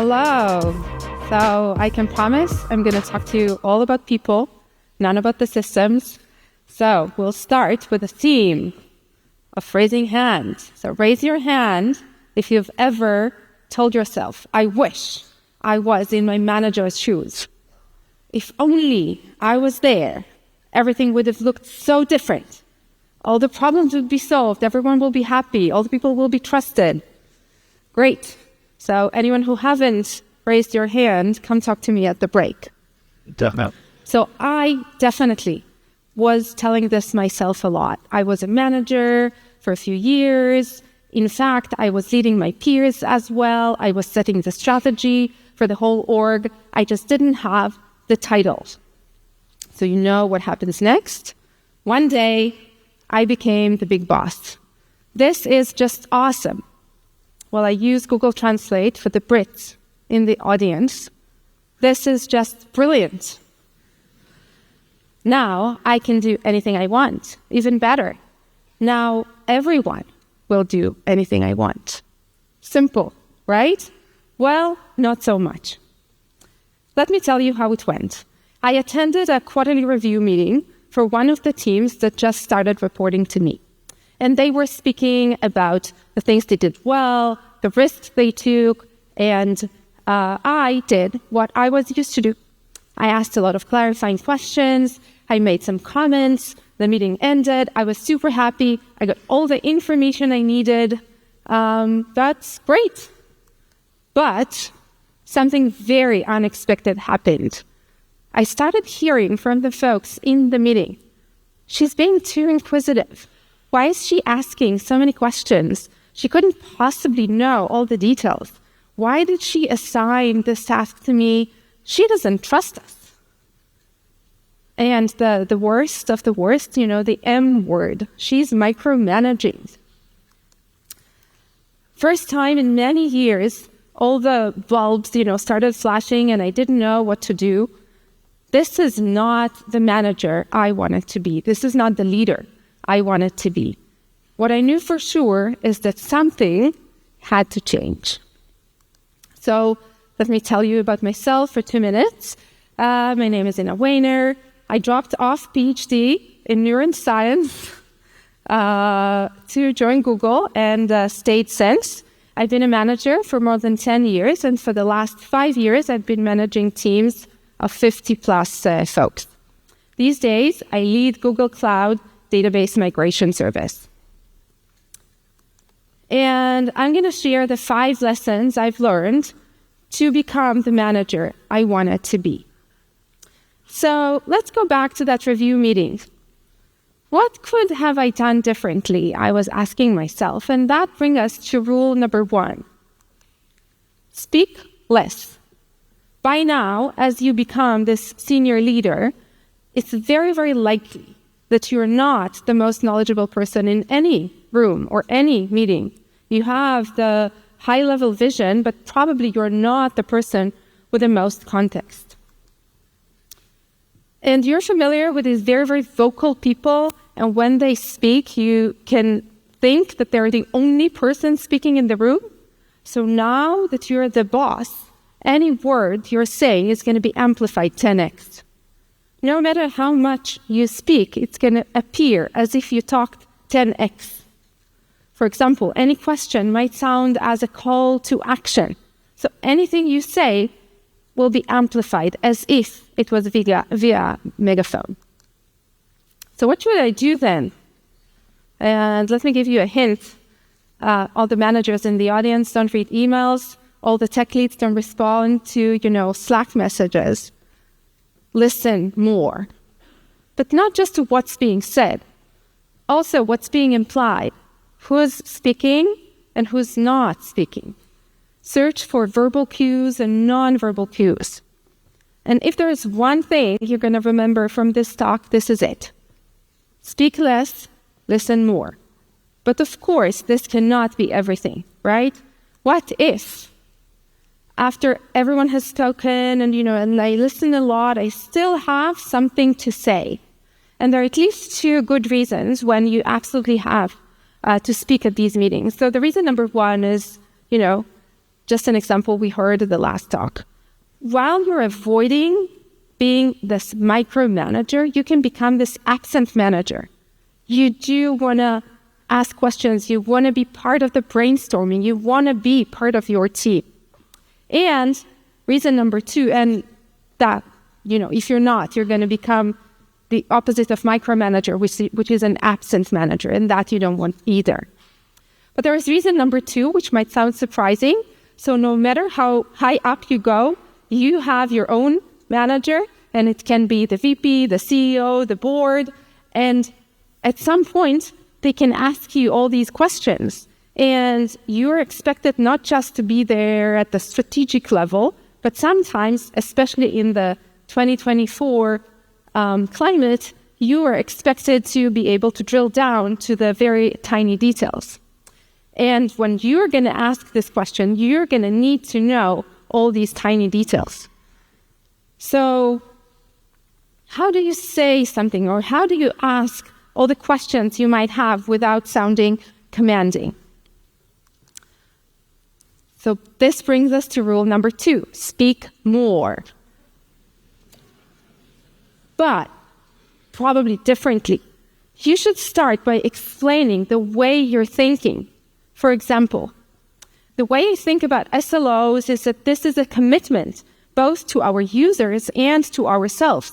Hello. So I can promise I'm going to talk to you all about people, none about the systems. So we'll start with a theme of raising hands. So raise your hand if you've ever told yourself, I wish I was in my manager's shoes. If only I was there, everything would have looked so different. All the problems would be solved. Everyone will be happy. All the people will be trusted. Great. So anyone who haven't raised your hand, come talk to me at the break. Definitely. So I definitely was telling this myself a lot. I was a manager for a few years. In fact, I was leading my peers as well. I was setting the strategy for the whole org. I just didn't have the titles. So you know what happens next? One day, I became the big boss. This is just awesome. Well, I use Google Translate for the Brits in the audience. This is just brilliant. Now I can do anything I want, even better. Now everyone will do anything I want. Simple, right? Well, not so much. Let me tell you how it went. I attended a quarterly review meeting for one of the teams that just started reporting to me. And they were speaking about the things they did well, the risks they took, and I did what I was used to do. I asked a lot of clarifying questions. I made some comments. The meeting ended. I was super happy. I got all the information I needed. That's great. But something very unexpected happened. I started hearing from the folks in the meeting, she's being too inquisitive. Why is she asking so many questions? She couldn't possibly know all the details. Why did she assign this task to me? She doesn't trust us. And the worst of the worst, the M word, she's micromanaging. First time in many years, all the bulbs, started flashing and I didn't know what to do. This is not the manager I wanted to be. This is not the leader I wanted to be. What I knew for sure is that something had to change. So let me tell you about myself for 2 minutes. My name is Weiner. I dropped off PhD in neuroscience to join Google and stayed since. I've been a manager for more than 10 years, and for the last 5 years, I've been managing teams of 50 plus folks. These days, I lead Google Cloud database migration service. And I'm going to share the 5 lessons I've learned to become the manager I wanted to be. So let's go back to that review meeting. What could have I done differently? I was asking myself, and that brings us to rule number 1. Speak less. By now, as you become this senior leader, it's very, very likely that you're not the most knowledgeable person in any room or any meeting. You have the high-level vision, but probably you're not the person with the most context. And you're familiar with these very, very vocal people, and when they speak, you can think that they're the only person speaking in the room. So now that you're the boss, any word you're saying is going to be amplified 10x. No matter how much you speak, it's going to appear as if you talked 10x. For example, any question might sound as a call to action. So anything you say will be amplified as if it was via megaphone. So what should I do then? And let me give you a hint. All the managers in the audience don't read emails. All the tech leads don't respond to, Slack messages. Listen more. But not just to what's being said. Also what's being implied. Who's speaking and who's not speaking. Search for verbal cues and non-verbal cues. And if there is one thing you're going to remember from this talk, this is it. Speak less, listen more. But of course, this cannot be everything, right? What if, after everyone has spoken and I listen a lot, I still have something to say? And there are at least 2 good reasons when you absolutely have to speak at these meetings. So the reason number 1 is, just an example we heard at the last talk. While you're avoiding being this micromanager, you can become this accent manager. You do want to ask questions. You want to be part of the brainstorming. You want to be part of your team. And reason number 2, and that, if you're not, you're going to become the opposite of micromanager, which is an absent manager, and that you don't want either. But there is reason number 2, which might sound surprising. So no matter how high up you go, you have your own manager, and it can be the VP, the CEO, the board, and at some point, they can ask you all these questions. And you're expected not just to be there at the strategic level, but sometimes, especially in the 2024 climate, you are expected to be able to drill down to the very tiny details. And when you're going to ask this question, you're going to need to know all these tiny details. So how do you say something, or how do you ask all the questions you might have without sounding commanding? So this brings us to rule number 2, speak more. But probably differently. You should start by explaining the way you're thinking. For example, the way I think about SLOs is that this is a commitment both to our users and to ourselves.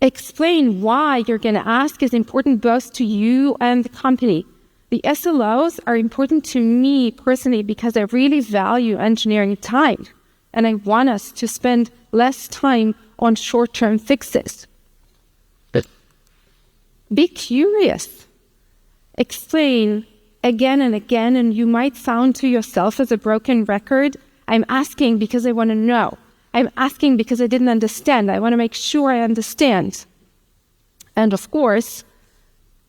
Explain why you're going to ask is important both to you and the company. The SLOs are important to me personally because I really value engineering time, and I want us to spend less time on short-term fixes. Be curious. Explain again and again, and you might sound to yourself as a broken record. I'm asking because I want to know. I'm asking because I didn't understand. I want to make sure I understand. And of course,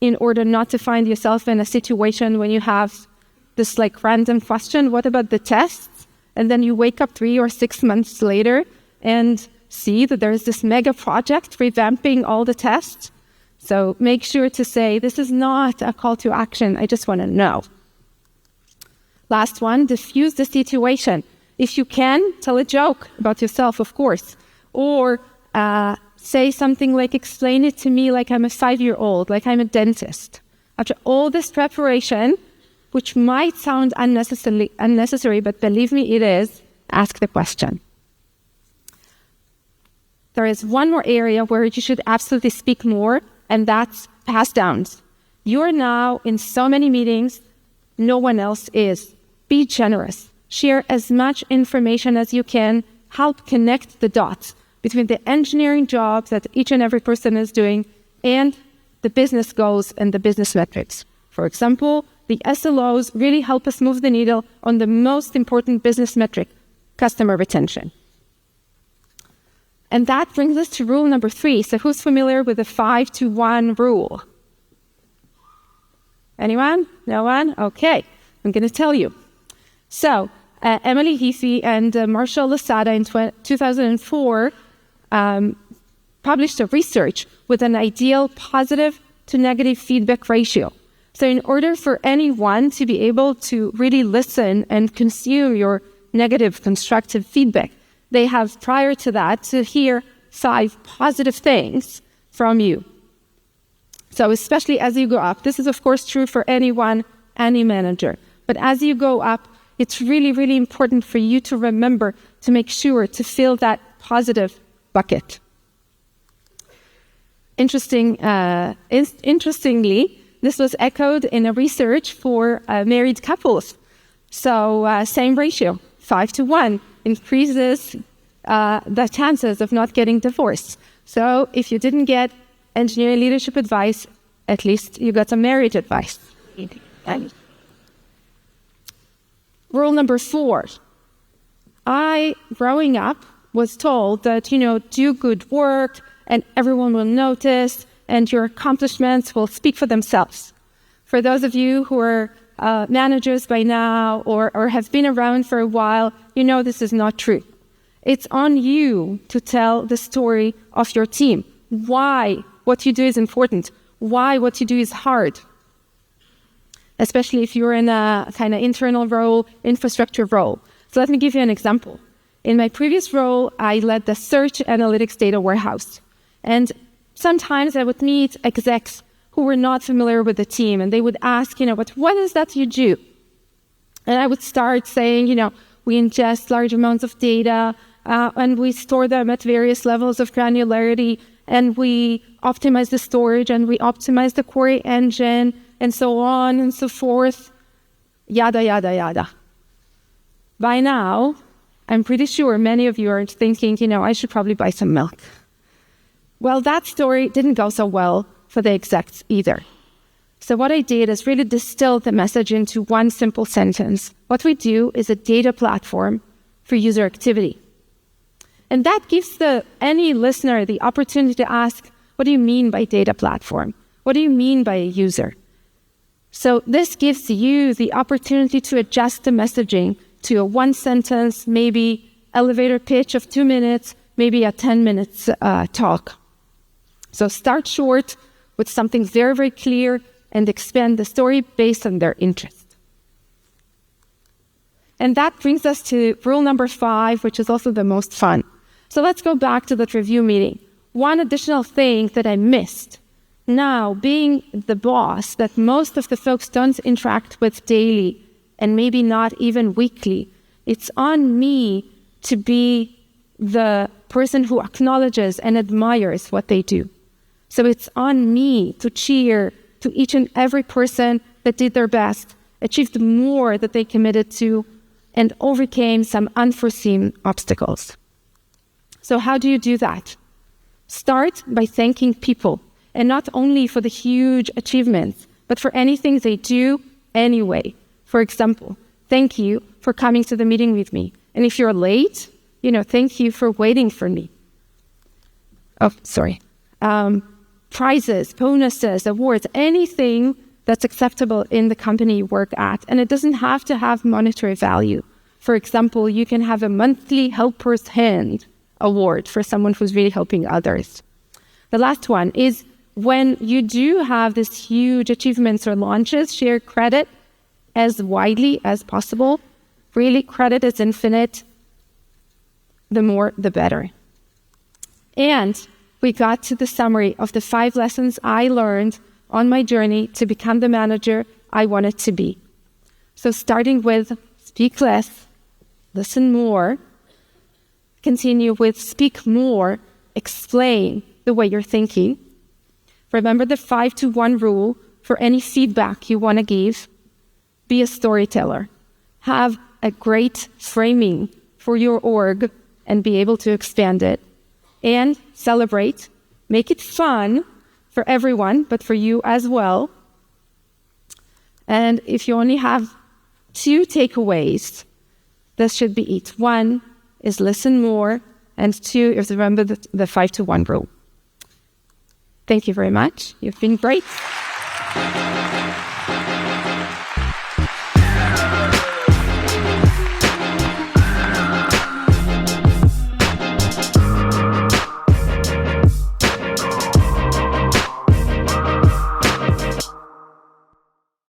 in order not to find yourself in a situation when you have this random question, what about the tests? And then you wake up 3 or 6 months later and see that there's this mega project revamping all the tests. So make sure to say, this is not a call to action. I just want to know. Last one, diffuse the situation. If you can, tell a joke about yourself, of course. Or say something like, explain it to me like I'm a 5-year-old, like I'm a dentist. After all this preparation, which might sound unnecessary, but believe me, it is, ask the question. There is one more area where you should absolutely speak more, and that's pass downs. You're now in so many meetings, no one else is. Be generous. Share as much information as you can. Help connect the dots between the engineering jobs that each and every person is doing and the business goals and the business metrics. For example, the SLOs really help us move the needle on the most important business metric, customer retention. And that brings us to rule number 3. So who's familiar with the 5-to-1 rule? Anyone? No one? Okay, I'm going to tell you. So Emily Heafy and Marshall Lasada in 2004 published a research with an ideal positive to negative feedback ratio. So in order for anyone to be able to really listen and consume your negative constructive feedback, they have prior to that to hear 5 positive things from you. So especially as you go up, this is of course true for anyone, any manager, but as you go up, it's really, really important for you to remember to make sure to fill that positive bucket. Interestingly, this was echoed in a research for married couples. So same ratio, 5-to-1, increases the chances of not getting divorced. So if you didn't get engineering leadership advice, at least you got some marriage advice. Rule number 4. Growing up, was told that, do good work and everyone will notice and your accomplishments will speak for themselves. For those of you who are managers by now or have been around for a while, this is not true. It's on you to tell the story of your team. Why what you do is important. Why what you do is hard. especially if you're in a kind of internal role, infrastructure role. So let me give you an example. In my previous role, I led the search analytics data warehouse. And sometimes I would meet execs who were not familiar with the team, and they would ask, but what is that you do? And I would start saying, we ingest large amounts of data, and we store them at various levels of granularity, and we optimize the storage, and we optimize the query engine, and so on and so forth, yada, yada, yada. By now, I'm pretty sure many of you are thinking, I should probably buy some milk. Well, that story didn't go so well for the execs either. So what I did is really distill the message into one simple sentence. What we do is a data platform for user activity. And that gives any listener the opportunity to ask, what do you mean by data platform? What do you mean by a user? So this gives you the opportunity to adjust the messaging to a one sentence, maybe elevator pitch of 2 minutes, maybe a 10 minutes talk. So start short with something very, very clear and expand the story based on their interest. And that brings us to rule number 5, which is also the most fun. So let's go back to that review meeting. One additional thing that I missed. Now, being the boss that most of the folks don't interact with daily, and maybe not even weekly, it's on me to be the person who acknowledges and admires what they do. So it's on me to cheer to each and every person that did their best, achieved more that they committed to, and overcame some unforeseen obstacles. So how do you do that? Start by thanking people, and not only for the huge achievements, but for anything they do anyway. For example, thank you for coming to the meeting with me. And if you're late, thank you for waiting for me. Oh, sorry. Prizes, bonuses, awards, anything that's acceptable in the company you work at. And it doesn't have to have monetary value. For example, you can have a monthly helper's hand award for someone who's really helping others. The last one is when you do have these huge achievements or launches, share credit as widely as possible. Really, credit is infinite. The more, the better. And we got to the summary of the 5 lessons I learned on my journey to become the manager I wanted to be. So starting with speak less, listen more. Continue with speak more, explain the way you're thinking. Remember the 5-to-1 rule for any feedback you want to give. Be a storyteller. Have a great framing for your org and be able to expand it. And celebrate. Make it fun for everyone, but for you as well. And if you only have 2 takeaways, this should be it. 1 is listen more, and 2 is remember the 5-to-1 rule. Thank you very much. You've been great.